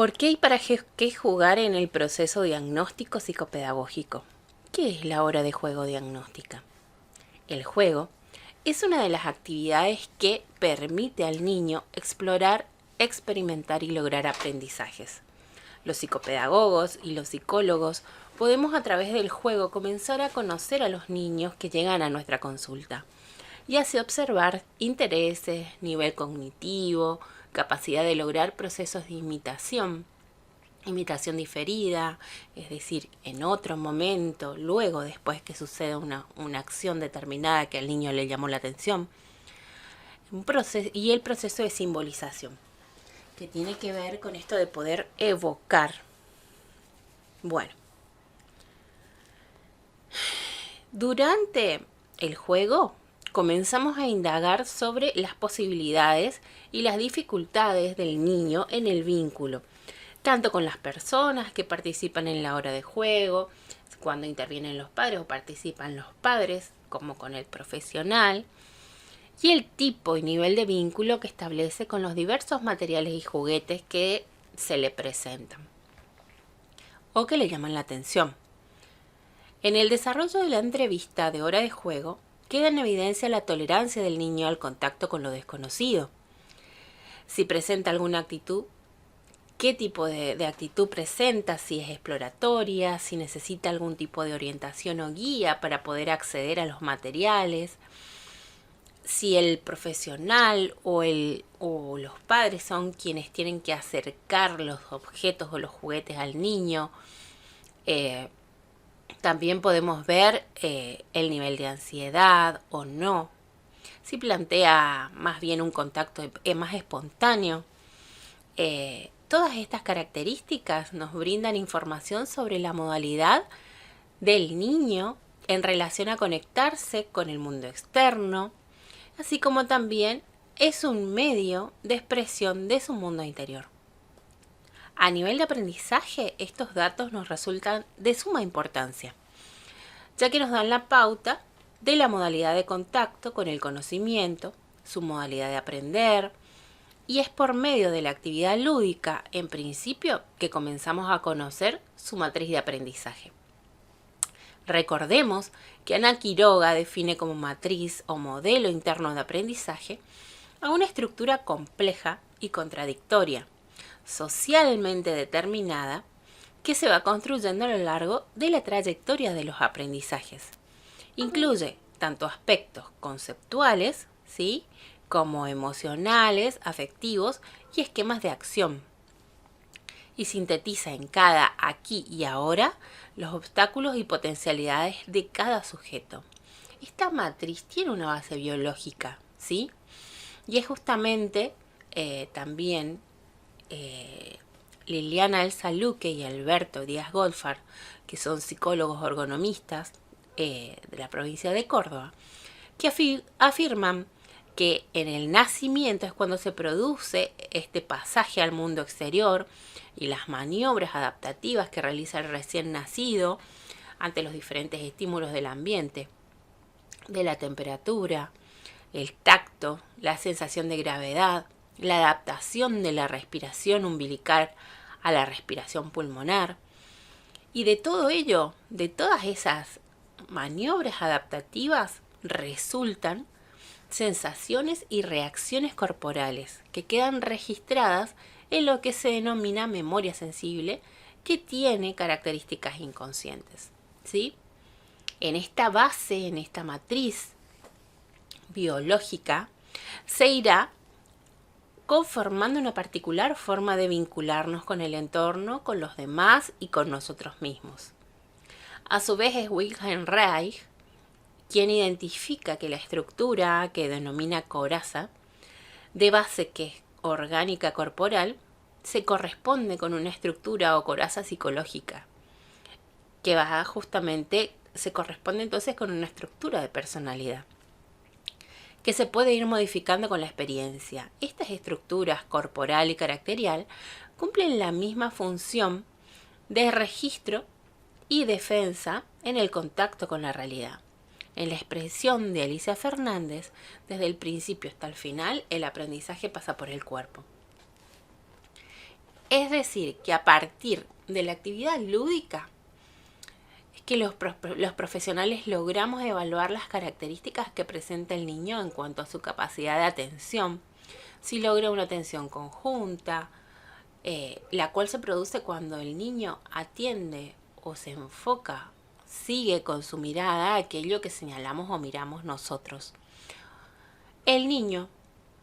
¿Por qué y para qué jugar en el proceso diagnóstico psicopedagógico? ¿Qué es la hora de juego diagnóstica? El juego es una de las actividades que permite al niño explorar, experimentar y lograr aprendizajes. Los psicopedagogos y los psicólogos podemos a través del juego comenzar a conocer a los niños que llegan a nuestra consulta y así observar intereses, nivel cognitivo, capacidad de lograr procesos de imitación diferida, es decir, en otro momento, luego después que suceda una acción determinada que al niño le llamó la atención, y el proceso de simbolización, que tiene que ver con esto de poder evocar. Bueno, durante el juego comenzamos a indagar sobre las posibilidades y las dificultades del niño en el vínculo, tanto con las personas que participan en la hora de juego, cuando intervienen los padres o participan los padres, como con el profesional, y el tipo y nivel de vínculo que establece con los diversos materiales y juguetes que se le presentan o que le llaman la atención. En el desarrollo de la entrevista de hora de juego, queda en evidencia la tolerancia del niño al contacto con lo desconocido. Si presenta alguna actitud, qué tipo de actitud presenta, si es exploratoria, si necesita algún tipo de orientación o guía para poder acceder a los materiales, si el profesional o los padres son quienes tienen que acercar los objetos o los juguetes al niño. También podemos ver el nivel de ansiedad o no, si plantea más bien un contacto más espontáneo. Todas estas características nos brindan información sobre la modalidad del niño en relación a conectarse con el mundo externo, así como también es un medio de expresión de su mundo interior. A nivel de aprendizaje, estos datos nos resultan de suma importancia, ya que nos dan la pauta de la modalidad de contacto con el conocimiento, su modalidad de aprender, y es por medio de la actividad lúdica, en principio, que comenzamos a conocer su matriz de aprendizaje. Recordemos que Ana Quiroga define como matriz o modelo interno de aprendizaje a una estructura compleja y contradictoria, socialmente determinada, que se va construyendo a lo largo de la trayectoria de los aprendizajes. Incluye tanto aspectos conceptuales, ¿sí?, como emocionales, afectivos y esquemas de acción. Y sintetiza en cada aquí y ahora los obstáculos y potencialidades de cada sujeto. Esta matriz tiene una base biológica, ¿sí? Y es justamente también Liliana Elsa Luque y Alberto Díaz Goldfarb, que son psicólogos ergonomistas de la provincia de Córdoba, que afirman que en el nacimiento es cuando se produce este pasaje al mundo exterior y las maniobras adaptativas que realiza el recién nacido ante los diferentes estímulos del ambiente, de la temperatura, el tacto, la sensación de gravedad, la adaptación de la respiración umbilical a la respiración pulmonar. Y de todo ello, de todas esas maniobras adaptativas, resultan sensaciones y reacciones corporales que quedan registradas en lo que se denomina memoria sensible, que tiene características inconscientes, ¿sí? En esta base, en esta matriz biológica, se irá conformando una particular forma de vincularnos con el entorno, con los demás y con nosotros mismos. A su vez es Wilhelm Reich quien identifica que la estructura que denomina coraza, de base que es orgánica corporal, se corresponde con una estructura o coraza psicológica, que se corresponde entonces con una estructura de personalidad, que se puede ir modificando con la experiencia. Estas estructuras corporal y caracterial cumplen la misma función de registro y defensa en el contacto con la realidad. En la expresión de Alicia Fernández, desde el principio hasta el final, el aprendizaje pasa por el cuerpo. Es decir, que a partir de la actividad lúdica es que los profesionales logramos evaluar las características que presenta el niño en cuanto a su capacidad de atención. Si logra una atención conjunta, la cual se produce cuando el niño atiende o se enfoca, sigue con su mirada aquello que señalamos o miramos nosotros. El niño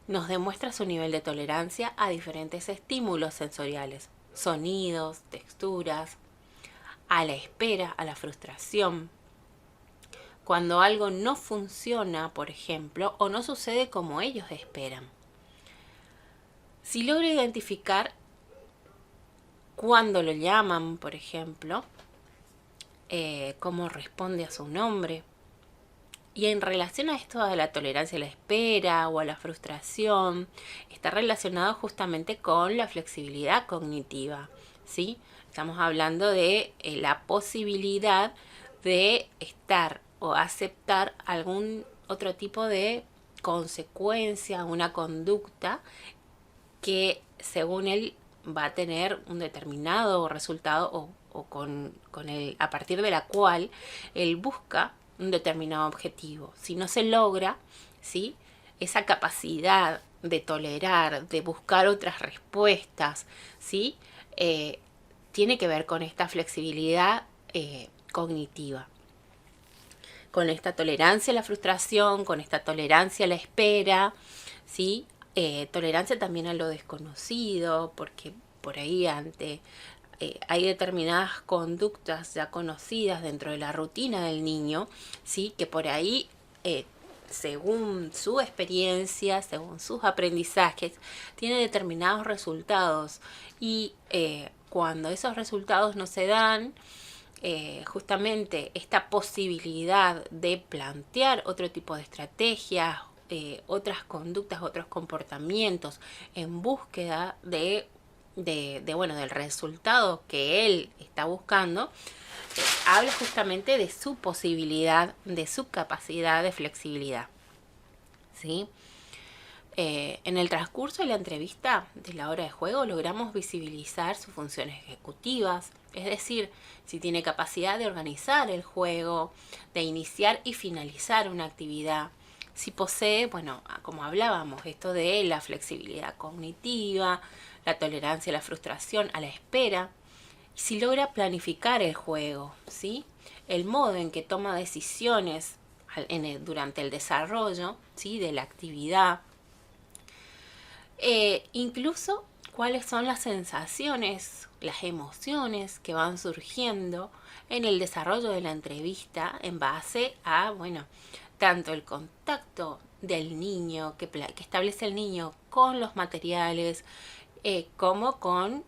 nos demuestra su nivel de tolerancia a diferentes estímulos sensoriales, sonidos, texturas, a la espera, a la frustración. Cuando algo no funciona, por ejemplo, o no sucede como ellos esperan. Si logra identificar cuando lo llaman, por ejemplo, cómo responde a su nombre. Y en relación a esto de la tolerancia a la espera o a la frustración, está relacionado justamente con la flexibilidad cognitiva, ¿sí? Estamos hablando de la posibilidad de estar o aceptar algún otro tipo de consecuencia, una conducta que según él va a tener un determinado resultado o a partir de la cual él busca un determinado objetivo. Si no se logra, ¿sí?, esa capacidad de tolerar, de buscar otras respuestas, ¿sí?, tiene que ver con esta flexibilidad cognitiva, con esta tolerancia a la frustración, con esta tolerancia a la espera, ¿sí? Tolerancia también a lo desconocido, porque por ahí hay determinadas conductas ya conocidas dentro de la rutina del niño, ¿sí?, que por ahí, según su experiencia, según sus aprendizajes, tiene determinados resultados. Y cuando esos resultados no se dan, justamente esta posibilidad de plantear otro tipo de estrategias, otras conductas, otros comportamientos en búsqueda del resultado que él está buscando, habla justamente de su posibilidad, de su capacidad de flexibilidad, ¿sí? En el transcurso de la entrevista de la hora de juego logramos visibilizar sus funciones ejecutivas, es decir, si tiene capacidad de organizar el juego, de iniciar y finalizar una actividad, si posee, como hablábamos, esto de la flexibilidad cognitiva, la tolerancia a la frustración, a la espera, y si logra planificar el juego, ¿sí?, el modo en que toma decisiones durante el desarrollo, ¿sí?, de la actividad, incluso cuáles son las sensaciones, las emociones que van surgiendo en el desarrollo de la entrevista en base a, tanto el contacto del niño, que establece el niño con los materiales, como con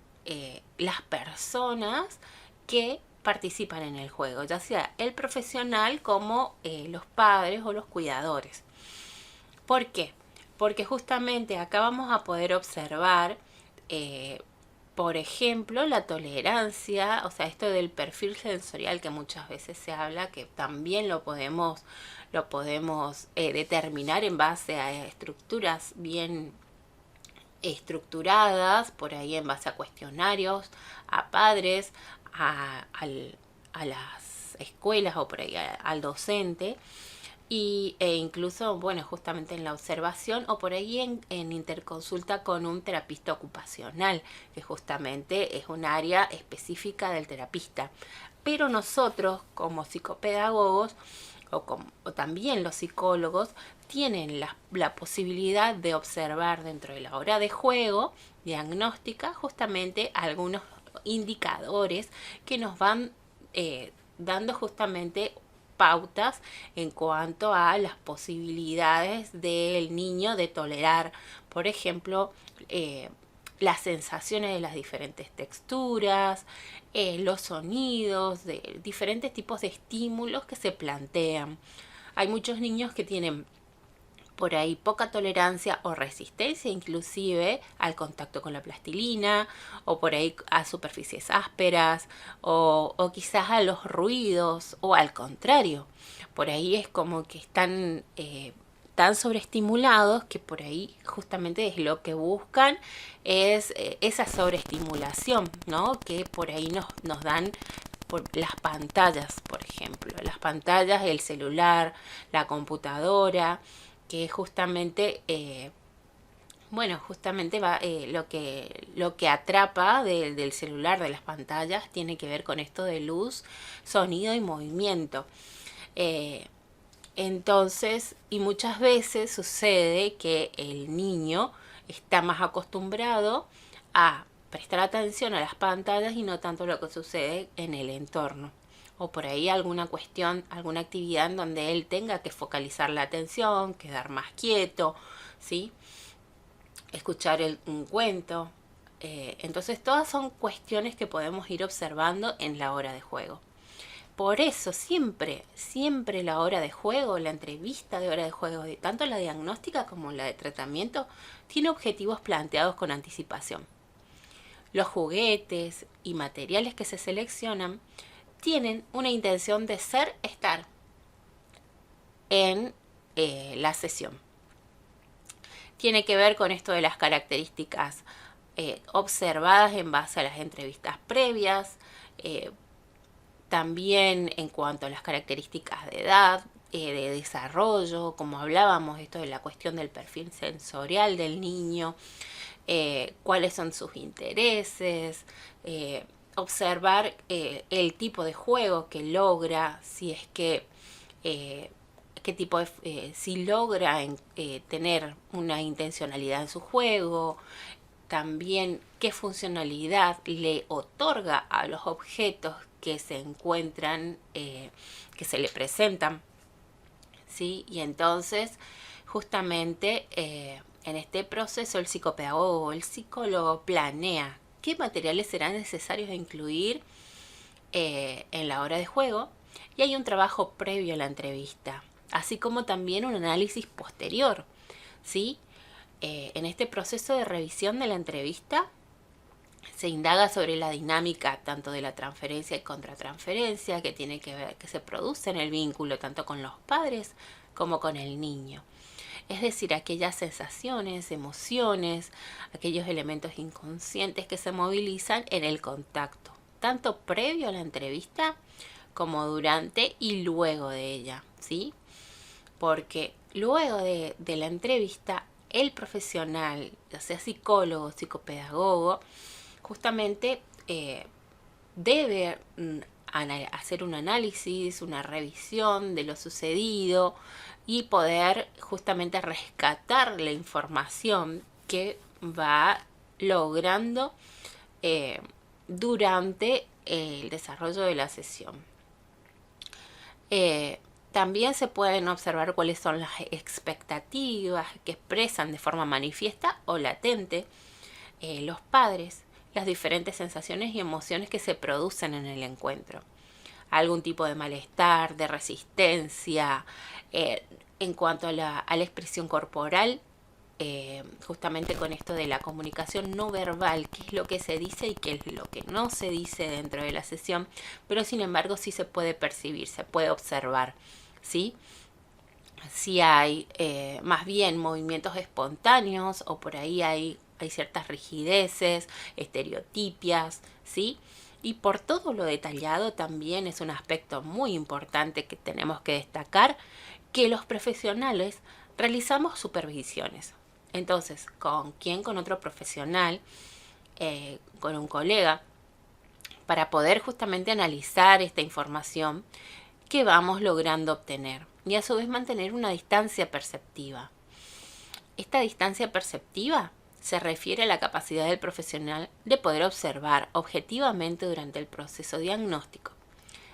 las personas que participan en el juego, ya sea el profesional como los padres o los cuidadores. ¿Por qué? Porque justamente acá vamos a poder observar, por ejemplo, la tolerancia, o sea, esto del perfil sensorial que muchas veces se habla, que también lo podemos determinar en base a estructuras bien estructuradas, por ahí en base a cuestionarios, a padres, a las escuelas o por ahí al docente. E incluso, justamente en la observación o por ahí en interconsulta con un terapista ocupacional, que justamente es un área específica del terapista. Pero nosotros, como psicopedagogos, o también los psicólogos, tienen la posibilidad de observar dentro de la hora de juego diagnóstica justamente algunos indicadores que nos van dando justamente pautas en cuanto a las posibilidades del niño de tolerar, por ejemplo, las sensaciones de las diferentes texturas, los sonidos, de diferentes tipos de estímulos que se plantean. Hay muchos niños que tienen por ahí poca tolerancia o resistencia inclusive al contacto con la plastilina, o por ahí a superficies ásperas, o quizás a los ruidos, o al contrario, por ahí es como que están tan sobreestimulados que por ahí justamente es lo que buscan, es esa sobreestimulación, ¿no? Que por ahí nos dan por las pantallas, por ejemplo, las pantallas, el celular, la computadora, que justamente justamente va, lo que atrapa del celular, de las pantallas, tiene que ver con esto de luz, sonido y movimiento. Entonces, y muchas veces sucede que el niño está más acostumbrado a prestar atención a las pantallas y no tanto lo que sucede en el entorno. O por ahí alguna cuestión, alguna actividad en donde él tenga que focalizar la atención, quedar más quieto, ¿sí? Escuchar un cuento. Entonces todas son cuestiones que podemos ir observando en la hora de juego. Por eso siempre la hora de juego, la entrevista de hora de juego, tanto la diagnóstica como la de tratamiento, tiene objetivos planteados con anticipación. Los juguetes y materiales que se seleccionan tienen una intención de estar en la sesión. Tiene que ver con esto de las características observadas en base a las entrevistas previas, también en cuanto a las características de edad, de desarrollo, como hablábamos, esto de la cuestión del perfil sensorial del niño, cuáles son sus intereses, observar el tipo de juego que logra, si es que qué tipo de, si logra tener una intencionalidad en su juego, también qué funcionalidad le otorga a los objetos que se encuentran, que se le presentan, ¿sí? Y entonces, justamente en este proceso, el psicopedagogo o el psicólogo planea qué materiales serán necesarios incluir en la hora de juego, y hay un trabajo previo a la entrevista, así como también un análisis posterior, ¿sí? En este proceso de revisión de la entrevista se indaga sobre la dinámica tanto de la transferencia y contratransferencia que tiene que ver, que se produce en el vínculo tanto con los padres como con el niño. Es decir, aquellas sensaciones, emociones, aquellos elementos inconscientes que se movilizan en el contacto, tanto previo a la entrevista como durante y luego de ella, ¿sí? Porque luego de la entrevista, el profesional, ya sea psicólogo, psicopedagogo, justamente debe hacer un análisis, una revisión de lo sucedido y poder justamente rescatar la información que va logrando durante el desarrollo de la sesión. También se pueden observar cuáles son las expectativas que expresan de forma manifiesta o latente los padres, las diferentes sensaciones y emociones que se producen en el encuentro. Algún tipo de malestar, de resistencia, en cuanto a la expresión corporal, justamente con esto de la comunicación no verbal, qué es lo que se dice y qué es lo que no se dice dentro de la sesión, pero sin embargo sí se puede percibir, se puede observar, ¿sí? Si hay más bien movimientos espontáneos o por ahí hay ciertas rigideces, estereotipias, ¿sí? Y por todo lo detallado también es un aspecto muy importante que tenemos que destacar, que los profesionales realizamos supervisiones. Entonces, ¿con quién? Con otro profesional, con un colega, para poder justamente analizar esta información que vamos logrando obtener y a su vez mantener una distancia perceptiva. Esta distancia perceptiva se refiere a la capacidad del profesional de poder observar objetivamente durante el proceso diagnóstico,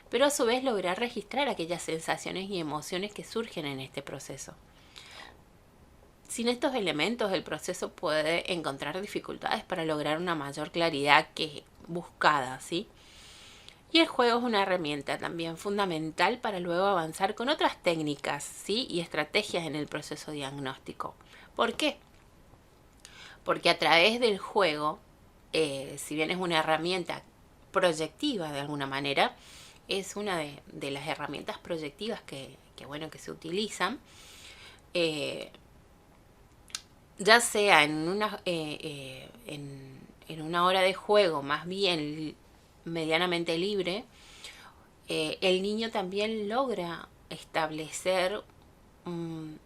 pero a su vez lograr registrar aquellas sensaciones y emociones que surgen en este proceso. Sin estos elementos, el proceso puede encontrar dificultades para lograr una mayor claridad que buscada, ¿sí? Y el juego es una herramienta también fundamental para luego avanzar con otras técnicas, ¿sí? Y estrategias en el proceso diagnóstico. ¿Por qué? Porque a través del juego, si bien es una herramienta proyectiva de alguna manera, es una de las herramientas proyectivas que se utilizan, ya sea en una hora de juego más bien medianamente libre, el niño también logra establecer un,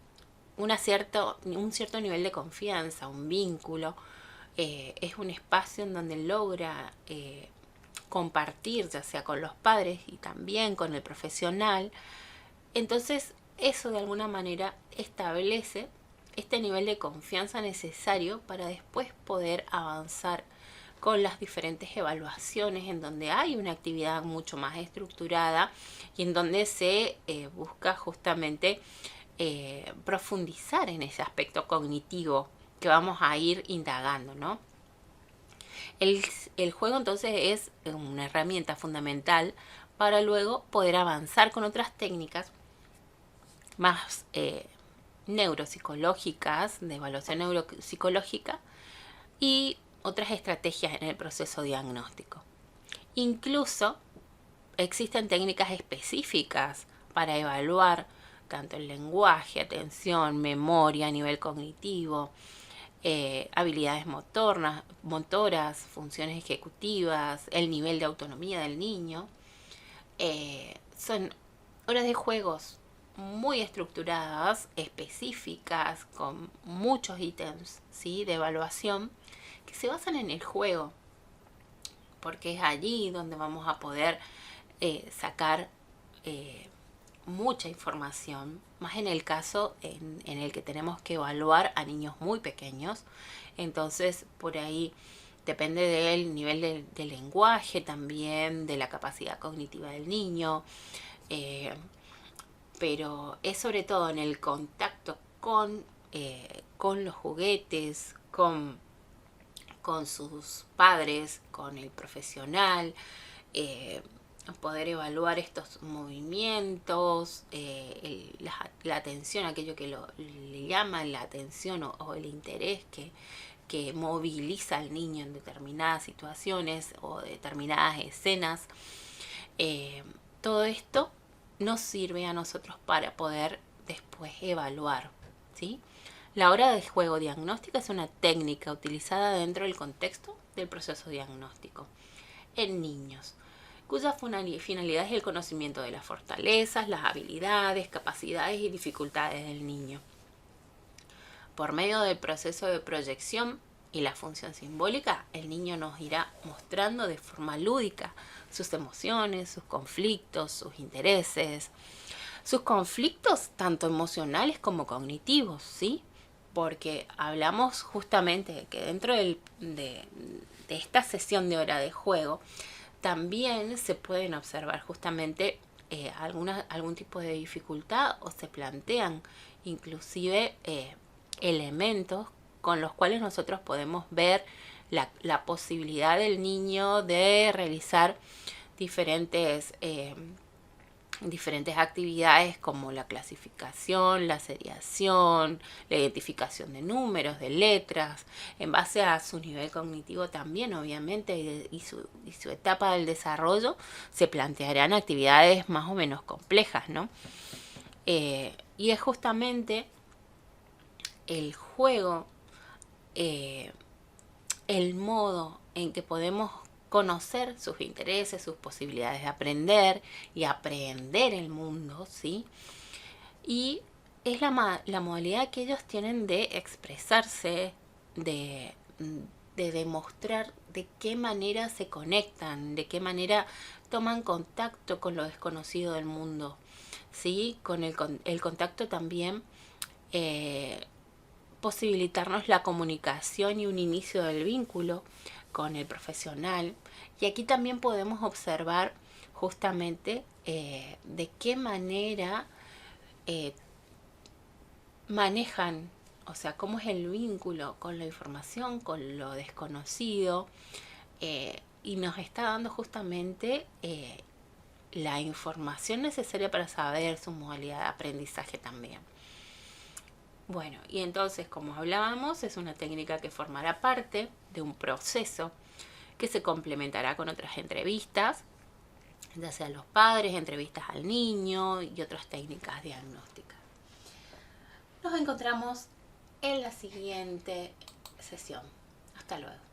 un cierto nivel de confianza, un vínculo. Es un espacio en donde logra compartir, ya sea con los padres y también con el profesional. Entonces, eso de alguna manera establece este nivel de confianza necesario para después poder avanzar con las diferentes evaluaciones en donde hay una actividad mucho más estructurada y en donde se busca justamente profundizar en ese aspecto cognitivo que vamos a ir indagando, ¿no? El juego entonces es una herramienta fundamental para luego poder avanzar con otras técnicas más neuropsicológicas, de evaluación neuropsicológica y otras estrategias en el proceso diagnóstico. Incluso existen técnicas específicas para evaluar tanto el lenguaje, atención, memoria a nivel cognitivo, habilidades motoras, funciones ejecutivas, el nivel de autonomía del niño. Son horas de juegos muy estructuradas, específicas, con muchos ítems, ¿sí?, de evaluación que se basan en el juego, porque es allí donde vamos a poder sacar mucha información, más en el caso en el que tenemos que evaluar a niños muy pequeños. Entonces, por ahí depende del nivel de lenguaje también, de la capacidad cognitiva del niño, pero es sobre todo en el contacto con los juguetes, con sus padres, con el profesional, poder evaluar estos movimientos, la atención, aquello que le llama la atención o el interés que moviliza al niño en determinadas situaciones o determinadas escenas. Todo esto nos sirve a nosotros para poder después evaluar, ¿sí? La hora de juego diagnóstica es una técnica utilizada dentro del contexto del proceso diagnóstico en niños, cuya finalidad es el conocimiento de las fortalezas, las habilidades, capacidades y dificultades del niño. Por medio del proceso de proyección y la función simbólica, el niño nos irá mostrando de forma lúdica sus emociones, sus conflictos, sus intereses, sus conflictos tanto emocionales como cognitivos, ¿sí? Porque hablamos justamente que dentro de esta sesión de hora de juego también se pueden observar justamente algún tipo de dificultad o se plantean inclusive elementos con los cuales nosotros podemos ver la posibilidad del niño de realizar diferentes actividades como la clasificación, la seriación, la identificación de números, de letras, en base a su nivel cognitivo también, obviamente, y su etapa del desarrollo, se plantearán actividades más o menos complejas, ¿no? Y es justamente el juego, el modo en que podemos conocer sus intereses, sus posibilidades de aprender y aprender el mundo, ¿sí? Y es la modalidad que ellos tienen de expresarse, de demostrar de qué manera se conectan, de qué manera toman contacto con lo desconocido del mundo, ¿sí? Con el contacto también posibilitarnos la comunicación y un inicio del vínculo con el profesional. Y aquí también podemos observar justamente de qué manera manejan, o sea, cómo es el vínculo con la información, con lo desconocido, y nos está dando justamente la información necesaria para saber su modalidad de aprendizaje también. Bueno, y entonces, como hablábamos, es una técnica que formará parte de un proceso que se complementará con otras entrevistas, ya sea los padres, entrevistas al niño y otras técnicas diagnósticas. Nos encontramos en la siguiente sesión. Hasta luego.